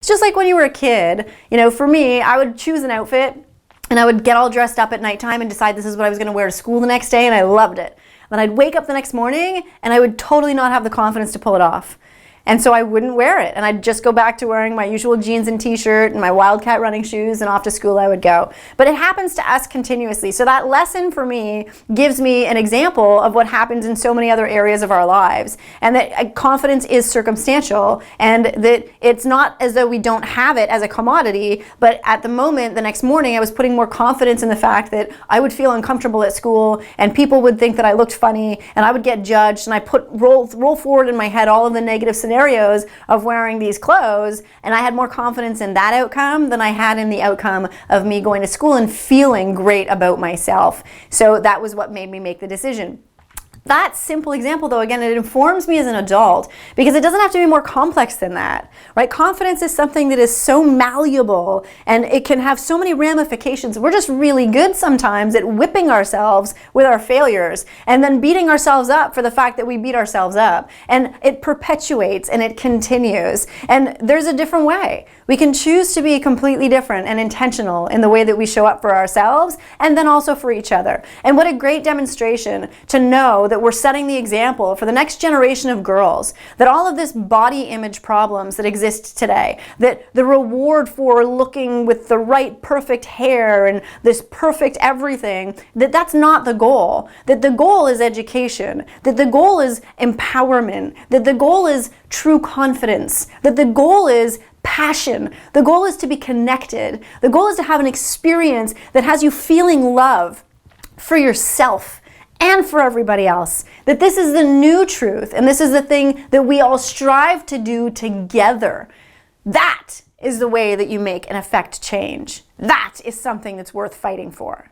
It's just like when you were a kid. For me, I would choose an outfit and I would get all dressed up at nighttime and decide this is what I was going to wear to school the next day, and I loved it. Then I'd wake up the next morning and I would totally not have the confidence to pull it off. And so I wouldn't wear it, and I'd just go back to wearing my usual jeans and t-shirt and my Wildcat running shoes, and off to school I would go. But it happens to us continuously. So that lesson for me gives me an example of what happens in so many other areas of our lives, and that confidence is circumstantial, and that it's not as though we don't have it as a commodity, but at the moment, the next morning, I was putting more confidence in the fact that I would feel uncomfortable at school, and people would think that I looked funny, and I would get judged, and I roll forward in my head all of the negative scenarios of wearing these clothes, and I had more confidence in that outcome than I had in the outcome of me going to school and feeling great about myself. So that was what made me make the decision. That simple example, though, again, it informs me as an adult, because it doesn't have to be more complex than that, right? Confidence is something that is so malleable, and it can have so many ramifications. We're just really good sometimes at whipping ourselves with our failures and then beating ourselves up for the fact that we beat ourselves up. And it perpetuates and it continues. And there's a different way. We can choose to be completely different and intentional in the way that we show up for ourselves and then also for each other. And what a great demonstration to know that we're setting the example for the next generation of girls, that all of this body image problems that exist today, that the reward for looking with the right perfect hair and this perfect everything, that's not the goal. That the goal is education, that the goal is empowerment, that the goal is true confidence, that the goal is passion. The goal is to be connected. The goal is to have an experience that has you feeling love for yourself and for everybody else. That this is the new truth, and this is the thing that we all strive to do together. That is the way that you make and affect change. That is something that's worth fighting for.